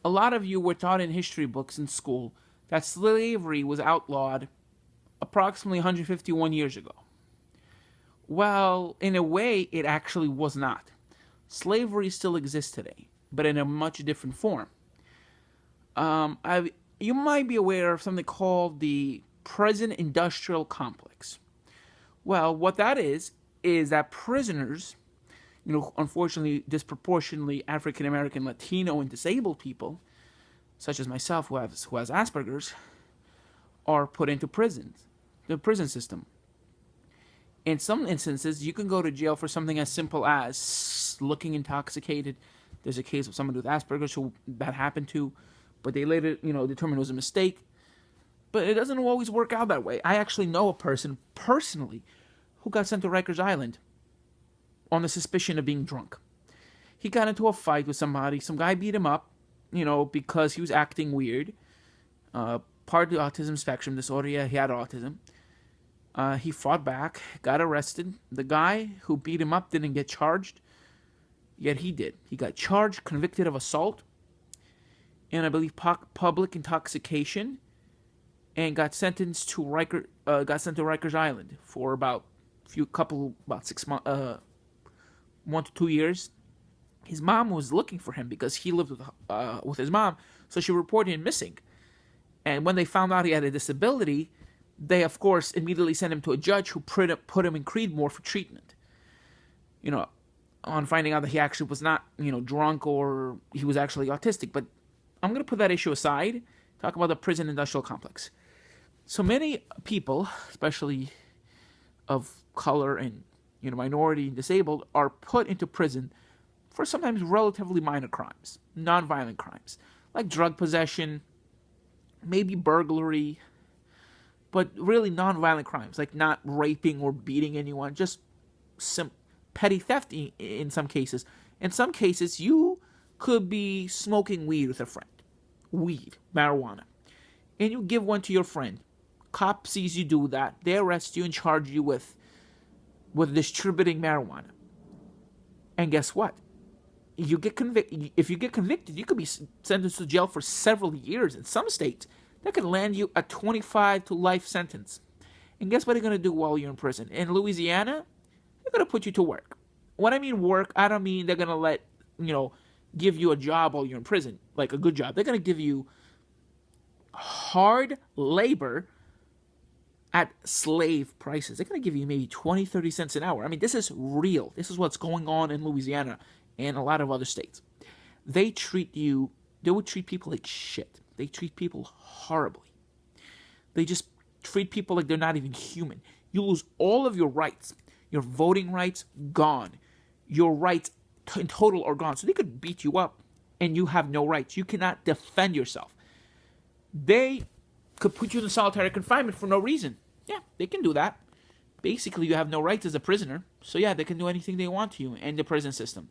A lot of you were taught in history books in school that slavery was outlawed approximately 151 years ago. Well, in a way, it actually was not. Slavery still exists today, but in a much different form. You might be aware of something called the prison industrial complex. Well, what that is that prisoners, unfortunately, disproportionately African American, Latino, and disabled people, such as myself, who has Asperger's, are put into prisons, the prison system. In some instances, you can go to jail for something as simple as looking intoxicated. There's a case of someone with Asperger's who that happened to, but they later, determined it was a mistake. But it doesn't always work out that way. I actually know a person personally who got sent to Rikers Island on the suspicion of being drunk. He got into a fight with somebody. Some guy beat him up, because he was acting weird. Part of the autism spectrum disorder. Yeah, he had autism. He fought back, got arrested. The guy who beat him up didn't get charged, yet he did. He got charged, convicted of assault, and I believe public intoxication, and got sentenced to Rikers Island for about 6 months, 1 to 2 years. His mom was looking for him because he lived with his mom, so she reported him missing. And when they found out he had a disability, they, of course, immediately sent him to a judge who put him in Creedmoor for treatment. On finding out that he actually was not, drunk or he was actually autistic. But I'm going to put that issue aside, talk about the prison industrial complex. So many people, especially of color and, minority and disabled, are put into prison for sometimes relatively minor crimes, non-violent crimes, like drug possession, maybe burglary, but really non-violent crimes, like not raping or beating anyone, just some petty theft in some cases. In some cases, you could be smoking weed with a friend. Weed, marijuana. And you give one to your friend. Cop sees you do that. They arrest you and charge you with distributing marijuana. And guess what? You get convicted. If you get convicted, you could be sentenced to jail for several years. In some states, that could land you a 25 to life sentence. And guess what they're going to do while you're in prison? In Louisiana, they're going to put you to work. When I mean work, I don't mean they're going to give you a job while you're in prison, like a good job. They're going to give you hard labor at slave prices. They're going to give you maybe 20, 30 cents an hour. I mean, this is real. This is what's going on in Louisiana and a lot of other states. They would treat people like shit. They treat people horribly. They just treat people like they're not even human. You lose all of your rights. Your voting rights, gone. Your rights in total are gone. So they could beat you up and you have no rights. You cannot defend yourself. They could put you in solitary confinement for no reason. Yeah, they can do that. Basically, you have no rights as a prisoner. So yeah, they can do anything they want to you in the prison system.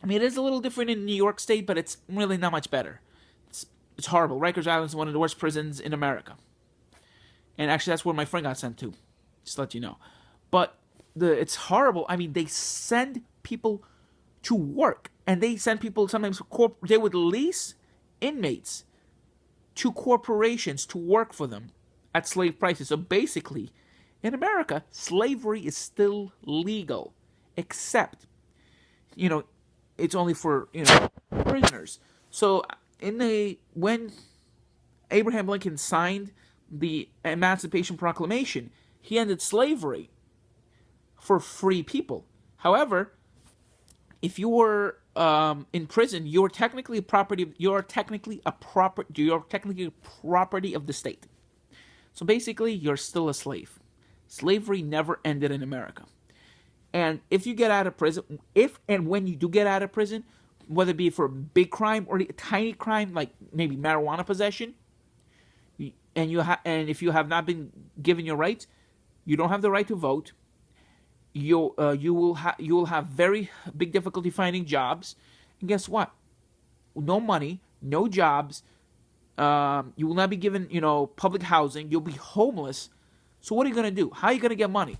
I mean, it is a little different in New York State, but it's really not much better. It's horrible. Rikers Island is one of the worst prisons in America. And actually, that's where my friend got sent to. Just to let you know. But it's horrible. I mean, they send people to work. And they send people sometimes, they would lease inmates to corporations to work for them at slave prices. So basically, in America, slavery is still legal. Except, it's only for, prisoners. So when Abraham Lincoln signed the Emancipation Proclamation, he ended slavery for free people. However, if you were in prison, you're technically property of the state. So basically, you're still a slave. Slavery never ended in America. And if you get out of prison, if and when you do get out of prison, whether it be for a big crime or a tiny crime like maybe marijuana possession, and if you have not been given your rights, you don't have the right to vote. You will have very big difficulty finding jobs, and guess what? No money, no jobs. You will not be given public housing. You'll be homeless. So what are you gonna do? How are you gonna get money?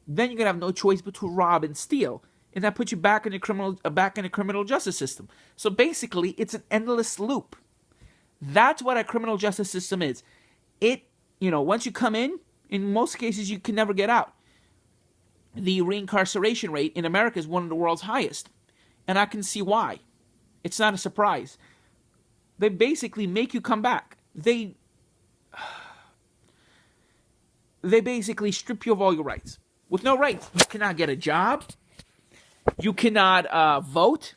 Then you're gonna have no choice but to rob and steal. and that puts you back in the criminal justice system. So basically, it's an endless loop. That's what a criminal justice system is. Once you come in most cases, you can never get out. The reincarceration rate in America is one of the world's highest, and I can see why. It's not a surprise. They basically make you come back. They basically strip you of all your rights. With no rights, you cannot get a job. You cannot vote.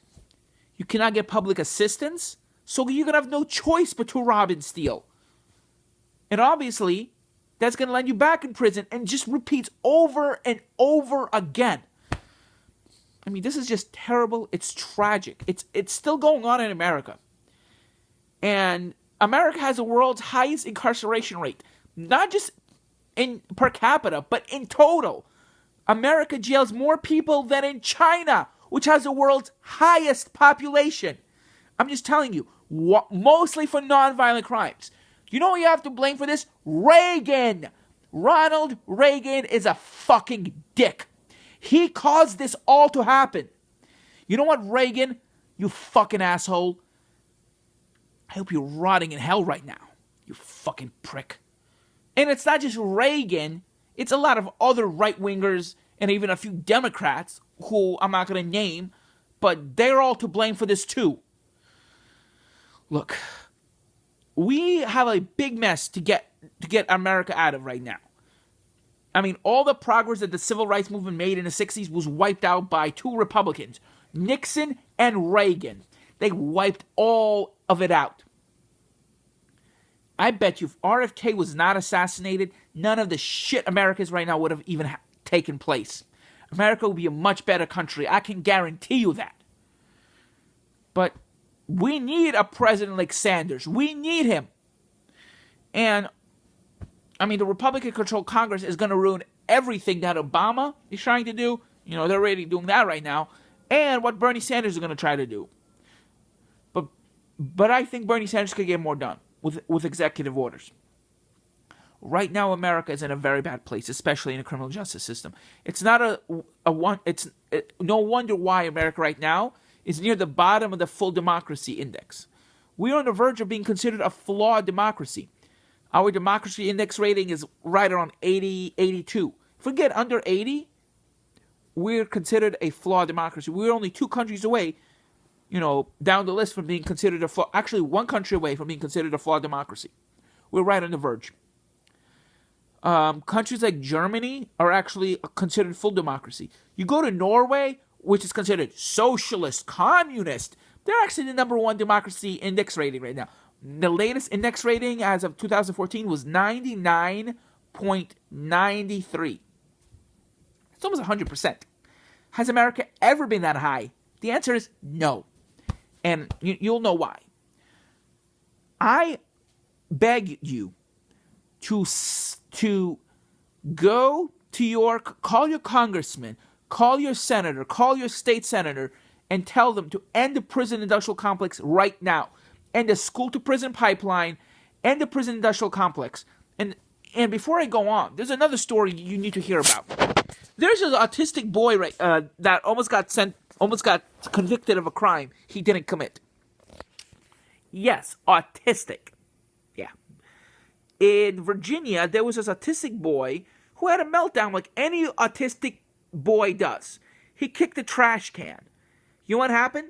You cannot get public assistance. So you're going to have no choice but to rob and steal. And obviously, that's going to land you back in prison and just repeats over and over again. I mean, this is just terrible. It's tragic. It's still going on in America. And America has the world's highest incarceration rate. Not just in per capita, but in total. America jails more people than in China, which has the world's highest population. I'm just telling you, mostly for nonviolent crimes. You know what you have to blame for this? Reagan. Ronald Reagan is a fucking dick. He caused this all to happen. You know what, Reagan? You fucking asshole. I hope you're rotting in hell right now. You fucking prick. And it's not just Reagan. It's a lot of other right-wingers and even a few Democrats who I'm not going to name. But they're all to blame for this too. Look, we have a big mess to get America out of right now. I mean, all the progress that the civil rights movement made in the 60s was wiped out by two Republicans, Nixon and Reagan. They wiped all of it out. I bet you if RFK was not assassinated, none of the shit America is right now would have even taken place. America would be a much better country. I can guarantee you that. But we need a president like Sanders. We need him. And, I mean, the Republican-controlled Congress is going to ruin everything that Obama is trying to do. You know, they're already doing that right now. And what Bernie Sanders is going to try to do. But I think Bernie Sanders could get more done with executive orders. Right now, America is in a very bad place, especially in the criminal justice system. It's not no wonder why America right now is near the bottom of the full democracy index. We are on the verge of being considered a flawed democracy. Our democracy index rating is right around 80, 82. If we get under 80, we're considered a flawed democracy. We're only 2 countries away, down the list from being considered a flawed, actually 1 country away from being considered a flawed democracy. We're right on the verge. Countries like Germany are actually considered full democracy. You go to Norway, which is considered socialist, communist. They're actually the number 1 democracy index rating right now. The latest index rating as of 2014 was 99.93. It's almost 100%. Has America ever been that high? The answer is no. And you'll know why. I beg you to go to call your congressman, call your senator, call your state senator, and tell them to end the prison industrial complex right now. End the school-to-prison pipeline, end the prison industrial complex. And before I go on, there's another story you need to hear about. There's an autistic boy that almost got convicted of a crime he didn't commit. Yes, autistic. Yeah. In Virginia, there was this autistic boy who had a meltdown like any autistic boy does. He kicked a trash can. You know what happened?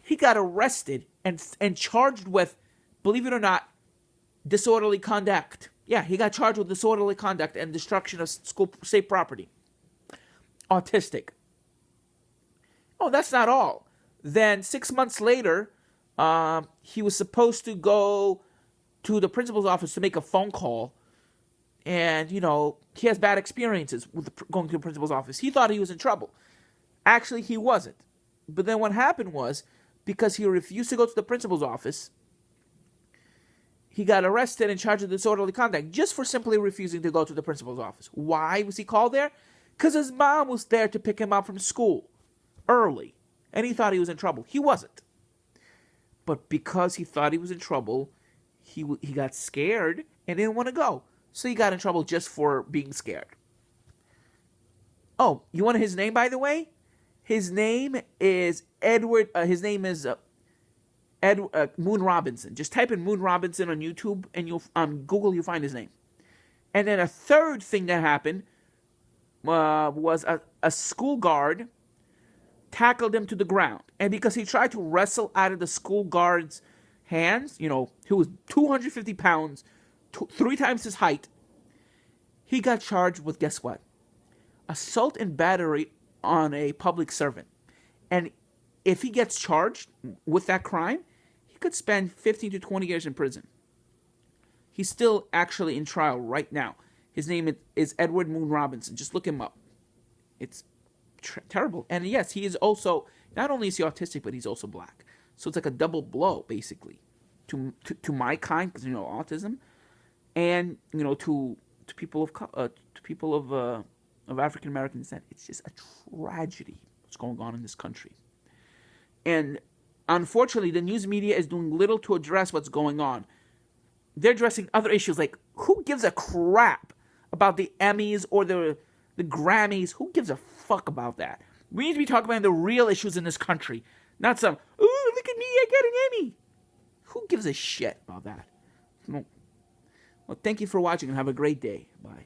He got arrested and charged with, believe it or not, disorderly conduct. Yeah, he got charged with disorderly conduct and destruction of state property. Autistic. Oh, that's not all. Then 6 months later, he was supposed to go to the principal's office to make a phone call. And, he has bad experiences with going to the principal's office. He thought he was in trouble. Actually, he wasn't. But then what happened was, because he refused to go to the principal's office, he got arrested and charged with disorderly conduct just for simply refusing to go to the principal's office. Why was he called there? Because his mom was there to pick him up from school early, and he thought he was in trouble. He wasn't. But because he thought he was in trouble, he got scared and didn't want to go. So he got in trouble just for being scared. Oh, you want his name, by the way? His name is Edward. His name is Moon Robinson. Just type in Moon Robinson on YouTube and you'll Google. You'll find his name. And then a third thing that happened was a school guard tackled him to the ground, and because he tried to wrestle out of the school guard's hands, he was 250 pounds, 3 times his height. He got charged with, guess what? Assault and battery on a public servant. And if he gets charged with that crime, he could spend 15 to 20 years in prison. He's still actually in trial right now. His name is Edward Moon Robinson. Just look him up. It's terrible. And yes, he is also, not only is he autistic, but he's also black. So it's like a double blow, basically, to my kind, because autism, and to people of African American descent. It's just a tragedy what's going on in this country. And unfortunately, the news media is doing little to address what's going on. They're addressing other issues, like who gives a crap about the Emmys or the Grammys? Who gives a fuck about that? We need to be talking about the real issues in this country, not some, oh, look at me, I got an Emmy. Who gives a shit about that? Well, thank you for watching and have a great day. Bye.